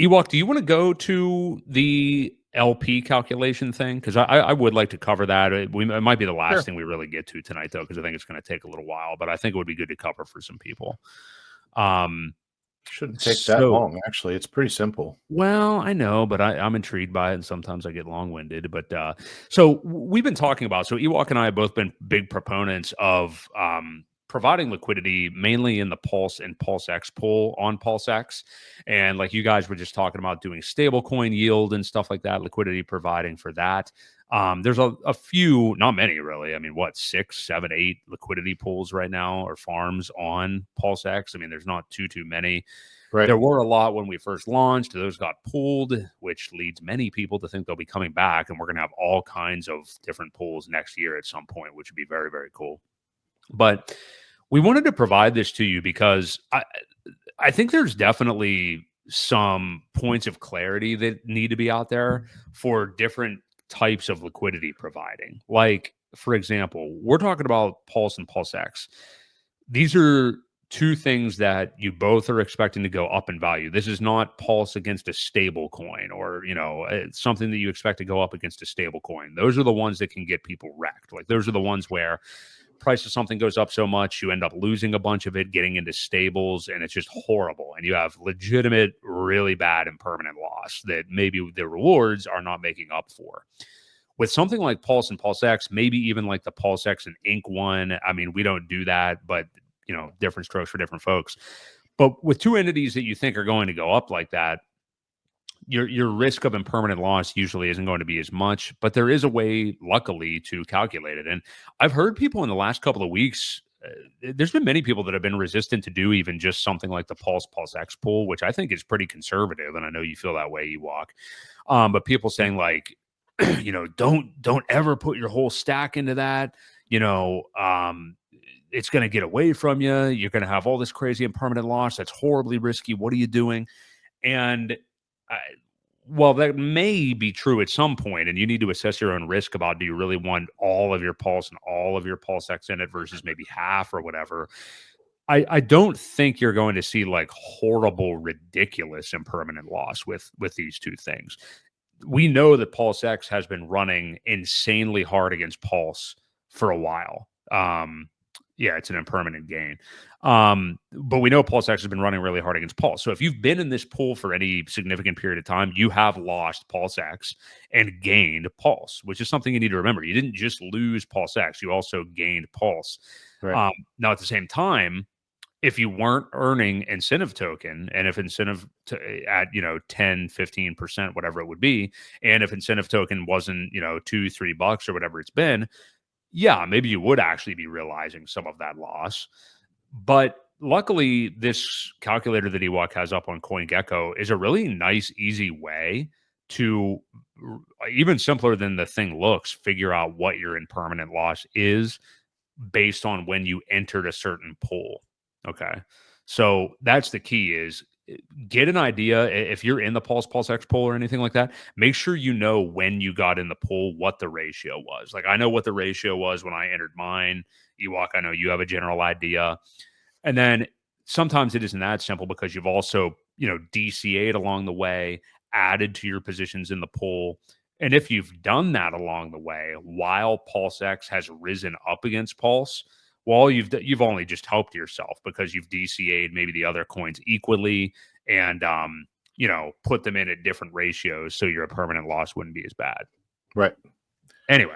Ewok, do you want to go to the LP calculation thing? Because I would like to cover that. It might be the last Sure. thing we really get to tonight, though, because I think it's going to take a little while. But I think it would be good to cover for some people. Um, Shouldn't take that so, long, actually. It's pretty simple. well, I know, but I'm intrigued by it, and sometimes I get long-winded. But so we've been talking about. So Ewok and I have both been big proponents of providing liquidity, mainly in the Pulse and PulseX pool on PulseX, and like you guys were just talking about doing stablecoin yield and stuff like that, liquidity providing for that. There's a few, not many really. I mean, what, 6, 7, 8 liquidity pools right now or farms on PulseX? I mean, there's not too many. Right. There were a lot when we first launched. Those got pulled, which leads many people to think they'll be coming back. And we're going to have all kinds of different pools next year at some point, which would be very, very cool. But we wanted to provide this to you because I think there's definitely some points of clarity that need to be out there for different types of liquidity providing. Like, for example, we're talking about Pulse and PulseX. These are two things that you both are expecting to go up in value. This is not Pulse against a stable coin or, something that you expect to go up against a stable coin. Those are the ones that can get people wrecked. Like those are the ones where price of something goes up so much, you end up losing a bunch of it, getting into stables, and it's just horrible. And you have legitimate, really bad impermanent loss that maybe the rewards are not making up for. With something like Pulse and PulseX, maybe even like the PulseX and Inc. one, I mean, we don't do that, but different strokes for different folks. But with two entities that you think are going to go up like that, your risk of impermanent loss usually isn't going to be as much, but there is a way, luckily, to calculate it. And I've heard people in the last couple of weeks, there's been many people that have been resistant to do even just something like the PulseX pool, which I think is pretty conservative. And I know you feel that way, Ewok. But people saying like, don't ever put your whole stack into that. It's going to get away from you. You're going to have all this crazy impermanent loss. That's horribly risky. What are you doing? And well, that may be true at some point, and you need to assess your own risk about, do you really want all of your Pulse and all of your PulseX in it versus maybe half or whatever. I don't think you're going to see like horrible, ridiculous impermanent loss with these two things. We know that PulseX has been running insanely hard against Pulse for a while. Yeah, it's an impermanent gain. But we know PulseX has been running really hard against Pulse. So if you've been in this pool for any significant period of time, you have lost PulseX and gained Pulse, which is something you need to remember. You didn't just lose PulseX, you also gained Pulse. Right. Now, at the same time, if you weren't earning incentive token, and if incentive at 10-15%, whatever it would be, and if incentive token wasn't $2-3 or whatever it's been, yeah, maybe you would actually be realizing some of that loss. But luckily, this calculator that Ewok has up on CoinGecko is a really nice, easy way to, even simpler than the thing looks, figure out what your impermanent loss is based on when you entered a certain pool. Okay. So that's the key, is get an idea. If you're in the PulseX pool or anything like that, make sure you know when you got in the pool, what the ratio was. Like I know what the ratio was when I entered mine. Ewok, I know you have a general idea. And then sometimes it isn't that simple because you've also, DCA'd along the way, added to your positions in the pool. And if you've done that along the way while PulseX has risen up against Pulse, well, you've only just helped yourself because you've DCA'd maybe the other coins equally and put them in at different ratios so your permanent loss wouldn't be as bad. Right. Anyway,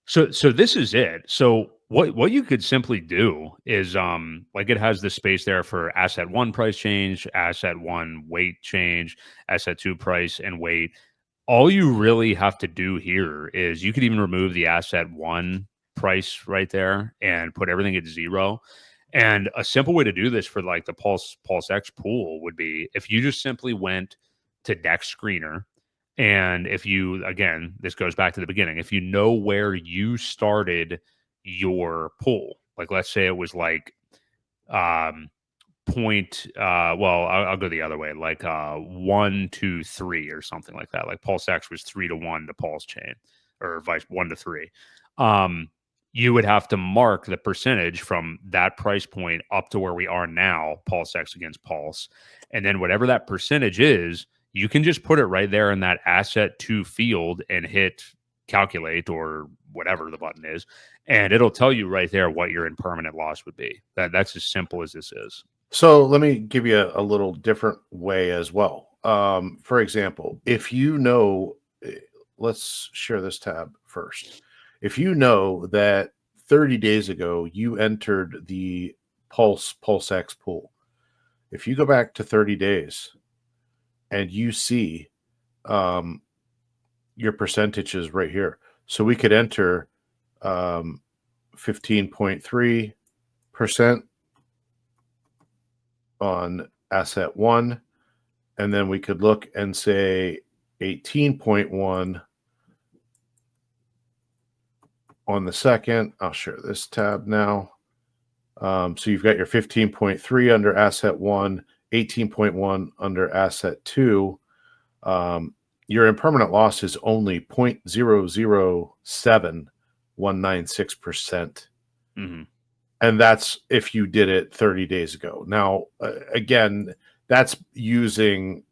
so this is it. So what you could simply do is like it has the space there for asset 1 price change, asset 1 weight change, asset 2 price and weight. All you really have to do here is you could even remove the asset 1 price right there and put everything at 0. And a simple way to do this for like the PulseX pool would be if you just simply went to Dex Screener. And if you, again, this goes back to the beginning, if you know where you started your pool, like let's say it was like I'll go the other way, like 1 to 3 or something like that. Like PulseX was 3 to 1 to Pulse Chain, or vice 1 to 3. You would have to mark the percentage from that price point up to where we are now, PulseX against Pulse. And then whatever that percentage is, you can just put it right there in that asset to field and hit calculate or whatever the button is, and it'll tell you right there what your impermanent loss would be. That's as simple as this is. So let me give you a little different way as well. For example, if you know, let's share this tab first. If you know that 30 days ago you entered the PulseX pool, if you go back to 30 days and you see your percentages right here, so we could enter 15.3% on asset 1, and then we could look and say 18.1 on the second. I'll share this tab now. So you've got your 15.3 under asset 1, 18.1 under asset 2. Your impermanent loss is only 0.007196%. Mm-hmm. And that's if you did it 30 days ago. Now, again, that's using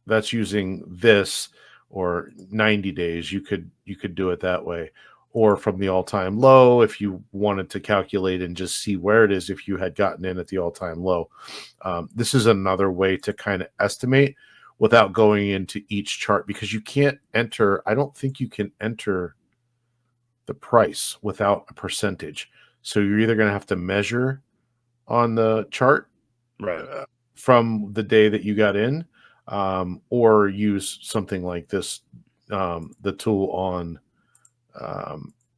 this, or 90 days. You could do it that way, or from the all-time low if you wanted to calculate and just see where it is if you had gotten in at the all-time low. This is another way to kind of estimate without going into each chart, because you can't enter. I don't think you can enter the price without a percentage. So you're either going to have to measure on the chart from the day that you got in, or use something like this, the tool on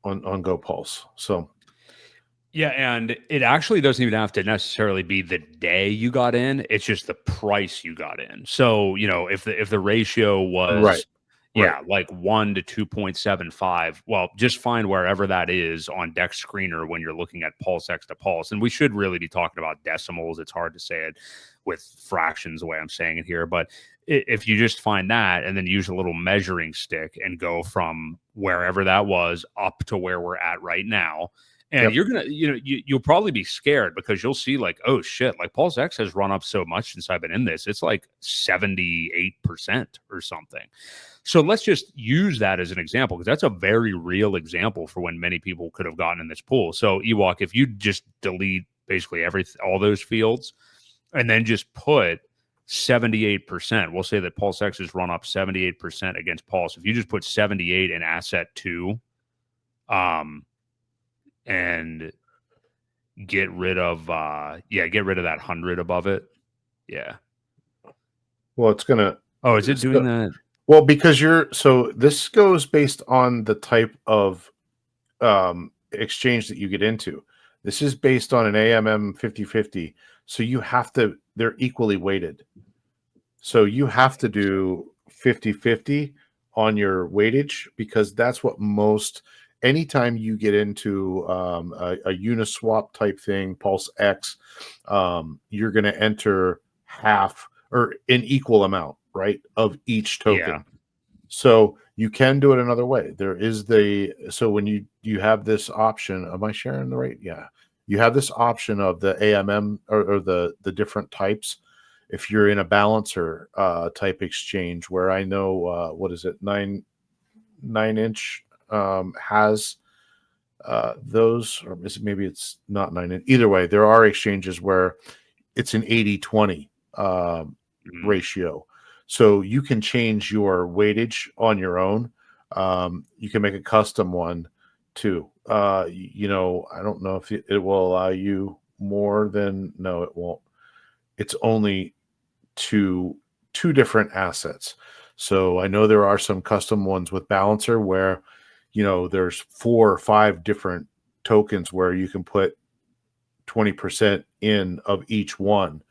GoPulse. So yeah, and it actually doesn't even have to necessarily be the day you got in. It's just the price you got in. So, if the ratio was like 1 to 2.75, well, just find wherever that is on Dex Screener when you're looking at PulseX to Pulse. And we should really be talking about decimals. It's hard to say it with fractions the way I'm saying it here, but if you just find that and then use a little measuring stick and go from wherever that was up to where we're at right now. And you're going to, you'll probably be scared, because you'll see like, oh shit, like PulseX has run up so much since I've been in this. It's like 78% or something. So let's just use that as an example, because that's a very real example for when many people could have gotten in this pool. So Ewok, if you just delete basically all those fields and then just put 78%, we'll say that PulseX has run up 78% against Pulse. If you just put 78 in asset 2, and get rid of that 100 above it. Yeah. Well, it's gonna. Oh, is it doing that? Well, because so this goes based on the type of exchange that you get into. This is based on an AMM 50/50, so you have to. They're equally weighted, so you have to do 50/50 on your weightage, because that's what most. Anytime you get into a Uniswap type thing, PulseX, you're going to enter half or an equal amount, right, of each token. Yeah. So you can do it another way. There is so when you have this option, am I sharing the right? Yeah. You have this option of the AMM or the different types. If you're in a balancer type exchange, where I know, what is it, 9-inch has those, or maybe it's not 9-inch. Either way, there are exchanges where it's an 80/20 ratio. So you can change your weightage on your own. You can make a custom one too. I don't know if it will allow you more than, no, it won't. It's only two different assets. So I know there are some custom ones with Balancer where, there's 4 or 5 different tokens where you can put 20% in of each one,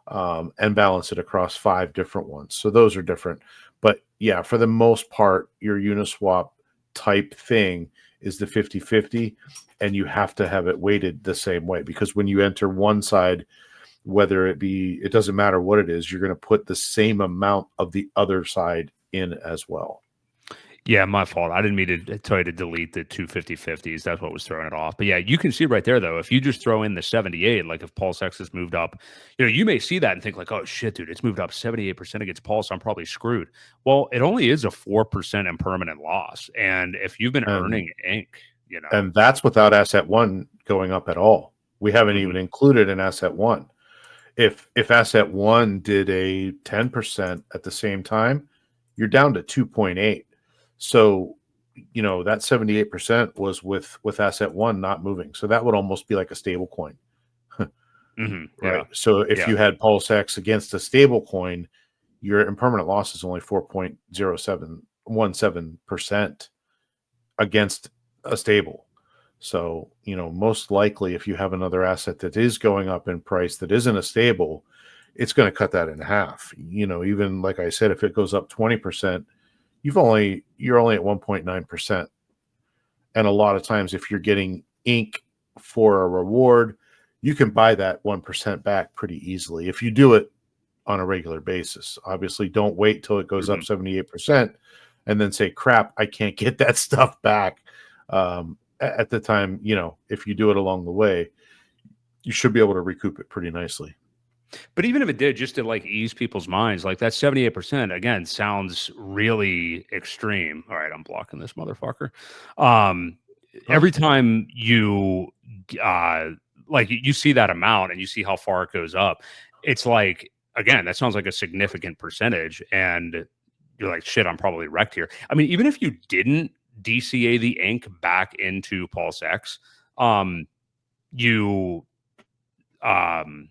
and balance it across 5 different ones. So those are different. But yeah, for the most part, your Uniswap type thing is the 50/50, and you have to have it weighted the same way, because when you enter one side, whether it doesn't matter what it is, you're going to put the same amount of the other side in as well. Yeah, my fault. I didn't mean to tell you to delete the 250/50s. That's what was throwing it off. But yeah, you can see right there though. If you just throw in the 78, like if Pulse X has moved up, you may see that and think like, oh shit, dude, it's moved up 78% against Pulse. I'm probably screwed. Well, it only is a 4% impermanent loss, and if you've been And earning ink, and that's without asset one going up at all. We haven't mhm, even included an asset one. If asset one did a 10% at the same time, you're down to 2.8. So, that 78% was with asset one not moving. So that would almost be like a stable coin, yeah, right? So if yeah, you had Pulse X against a stable coin, your impermanent loss is only 4.0717% against a stable. So, most likely if you have another asset that is going up in price that isn't a stable, it's going to cut that in half. Even like I said, if it goes up 20%, you're only at 1.9%. And a lot of times if you're getting ink for a reward, you can buy that 1% back pretty easily if you do it on a regular basis. Obviously, don't wait till it goes up mhm. 78% and then say, crap, I can't get that stuff back. At the time, if you do it along the way, you should be able to recoup it pretty nicely. But even if it did, just to like ease people's minds, like that 78% again sounds really extreme. All right, I'm blocking this motherfucker. Um, Huh? every time you uh like you see that amount and you see how far it goes up, it's like again, that sounds like a significant percentage, and you're like, shit, I'm probably wrecked here. I mean, even if you didn't DCA the ink back into Pulse X, you um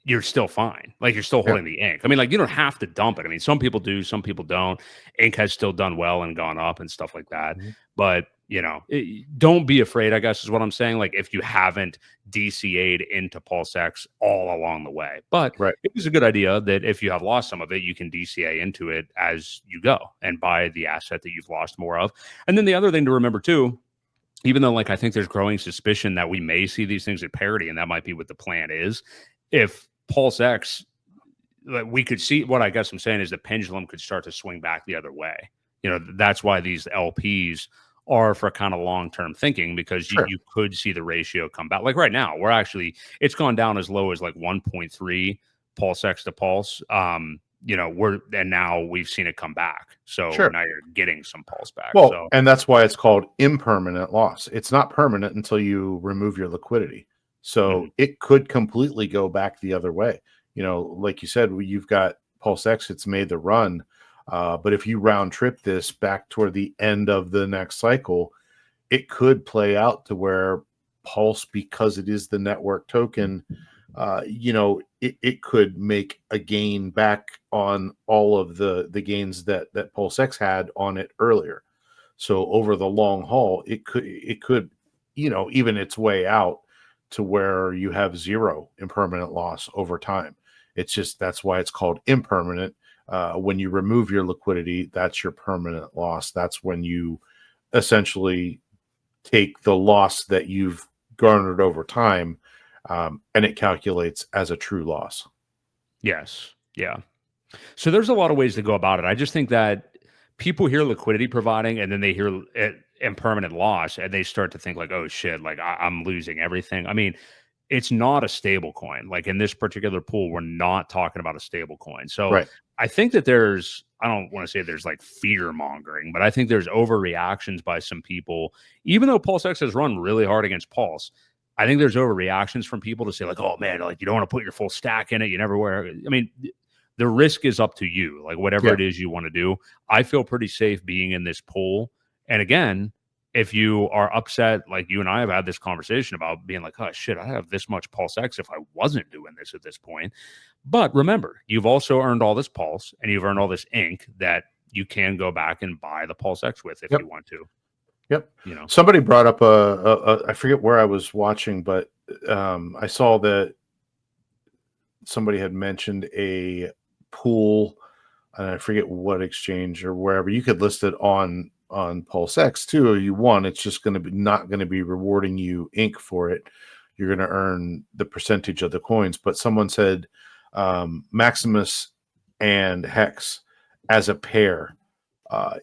you're still fine. Like you're still Yeah. holding the ink. I mean, like you don't have to dump it. I mean, some people do, some people don't. Ink has still done well and gone up and stuff like that. Mhm. But don't be afraid, I guess is what I'm saying. Like if you haven't DCA'd into Pulse X all along the way. But Right. it was a good idea that if you have lost some of it, you can DCA into it as you go and buy the asset that you've lost more of. And then the other thing to remember too, even though like I think there's growing suspicion that we may see these things at parity, and that might be what the plan is. If Pulse X, like we could see what I guess I'm saying is the pendulum could start to swing back the other way. That's why these LPs are for kind of long term thinking, because you, Sure. you could see the ratio come back. Like right now, it's gone down as low as like 1.3 Pulse X to Pulse. And now we've seen it come back. So Sure. now you're getting some Pulse back. Well, So, and that's why it's called impermanent loss. It's not permanent until you remove your liquidity. mhm. So it could completely go back the other way. Like you said, you've got Pulse X, it's made the run. But if you round trip this back toward the end of the next cycle, it could play out to where Pulse, because it is the network token, it could make a gain back on all of the gains that Pulse X had on it earlier. So over the long haul, it could even its way out to where you have zero impermanent loss over time. It's just that's why it's called impermanent. When you remove your liquidity, that's your permanent loss. That's when you essentially take the loss that you've garnered over time, and it calculates as a true loss. Yes. Yeah. So there's a lot of ways to go about it. I just think that people hear liquidity providing and then they hear it impermanent loss and they start to think like, oh shit, like I'm losing everything. I mean, it's not a stable coin. Like in this particular pool, we're not talking about a stable coin. So Right. I think that I don't want to say there's like fear mongering, but I think there's overreactions by some people. Even though Pulse X has run really hard against Pulse, I think there's overreactions from people to say like, oh man, like you don't want to put your full stack in it. You never wear. I mean, the risk is up to you. Like whatever Yeah. it is you want to do. I feel pretty safe being in this pool. And again, if you are upset, like you and I have had this conversation about being like, oh shit, I have this much Pulse X if I wasn't doing this at this point. But remember, you've also earned all this Pulse and you've earned all this ink that you can go back and buy the Pulse X with if you Yep. want to. Yep. You know. Somebody brought up I forget where I was watching, but I saw that somebody had mentioned a pool, and I forget what exchange or wherever. You could list it on Pulse X too. You want it's just going to be not going to be rewarding you ink for it. You're going to earn the percentage of the coins. But someone said Maximus and Hex as a pair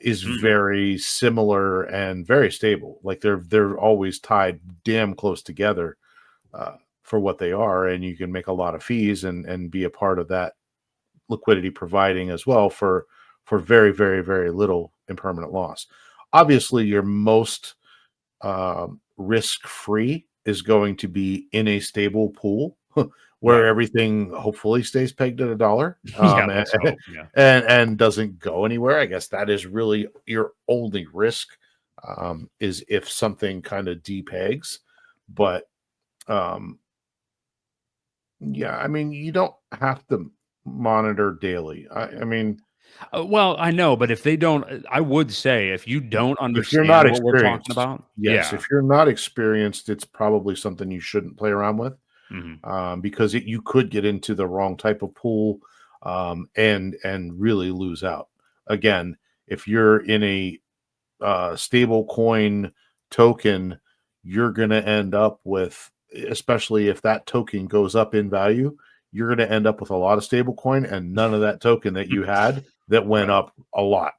is Hmm. very similar and very stable. Like they're always tied damn close together for what they are, and you can make a lot of fees and be a part of that liquidity providing as well for very very very little impermanent loss. Obviously, your most risk free is going to be in a stable pool where Right. everything hopefully stays pegged at a dollar, Yeah. Let's hope. Yeah. and doesn't go anywhere. I guess that is really your only risk, is if something kind of depegs. But um, yeah, I mean, you don't have to monitor daily. I mean, Well, I know, but if they don't, I would say if you don't if you're not understand what we're talking experienced, about, yes, yeah. if you're not experienced, it's probably something you shouldn't play around with, Hmm. because you could get into the wrong type of pool, and really lose out. Again, if you're in a stable coin token, you're going to end up with, especially if that token goes up in value, you're going to end up with a lot of stable coin and none of that token that you had that went Right. up a lot.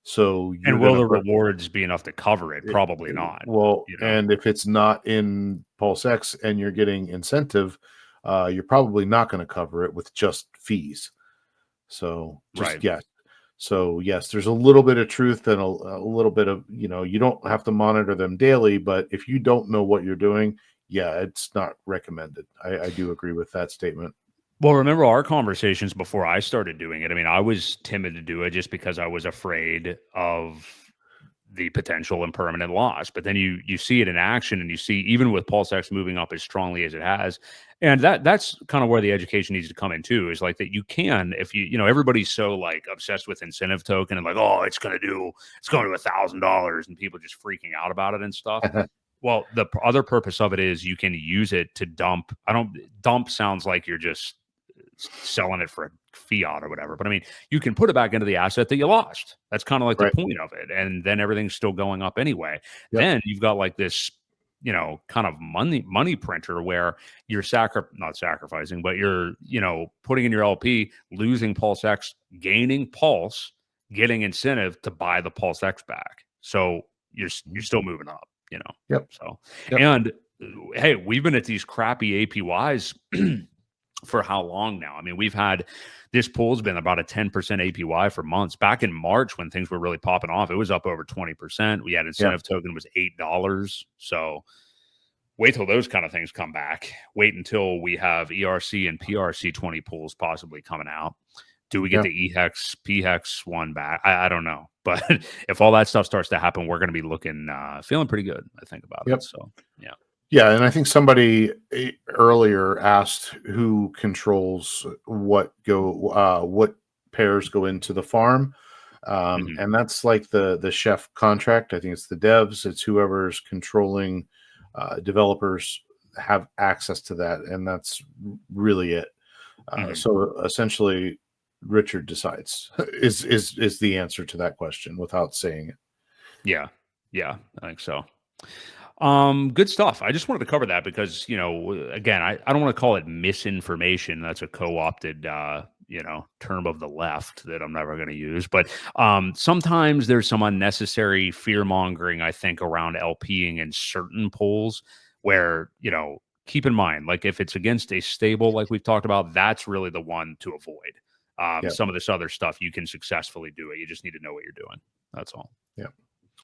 So And you're going will to the put rewards be enough to cover it? it, Probably not. well, You know. and if it's not in Pulse X and you're getting incentive, you're probably not going to cover it with just fees. So just Right. yes. So yes, there's a little bit of truth and a little bit of, you don't have to monitor them daily, but if you don't know what you're doing, yeah, it's not recommended. I do agree with that statement. Well, remember our conversations before I started doing it. I mean, I was timid to do it just because I was afraid of the potential and permanent loss. But then you see it in action, and you see even with PulseX moving up as strongly as it has, and that's kind of where the education needs to come in too. Is like that you can, if everybody's so like obsessed with incentive token and like, oh, it's going to $1,000, and people just freaking out about it and stuff. Well, the other purpose of it is you can use it to dump. I don't dump sounds like you're just selling it for a fiat or whatever. But I mean, you can put it back into the asset that you lost. That's kind of like the Right. point of it. And then everything's still going up anyway. Yep. Then you've got like this, kind of money printer where you're not sacrificing, but you're, putting in your LP, losing Pulse X, gaining Pulse, getting incentive to buy the Pulse X back. So you're still moving up. Yep. So, Yep. and hey, we've been at these crappy APYs for how long now? I mean, we've had this pool's been about a 10% APY for months. Back in March, when things were really popping off, it was up over 20%. We had Yeah. incentive token was $8. So wait till those kind of things come back. Wait until we have ERC and PRC 20 pools possibly coming out. Do we get Yeah. the EHEX, PHEX one back? I don't know. But if all that stuff starts to happen, we're going to be looking, feeling pretty good, I think, about it. Yep. So, yeah. Yeah, and I think somebody earlier asked who controls what pairs go into the farm, Hmm. and that's like the chef contract. I think it's the devs. It's whoever's controlling developers have access to that, and that's really it. Hmm. So essentially, Richard decides is the answer to that question without saying it. Yeah. Yeah. I think so. Good stuff. I just wanted to cover that because, again, I don't want to call it misinformation. That's a co-opted, term of the left that I'm never going to use. But sometimes there's some unnecessary fear mongering, I think, around LPing in certain polls where, keep in mind, like if it's against a stable, like we've talked about, that's really the one to avoid. Yeah, Some of this other stuff, you can successfully do it. You just need to know what you're doing. That's all. yeah.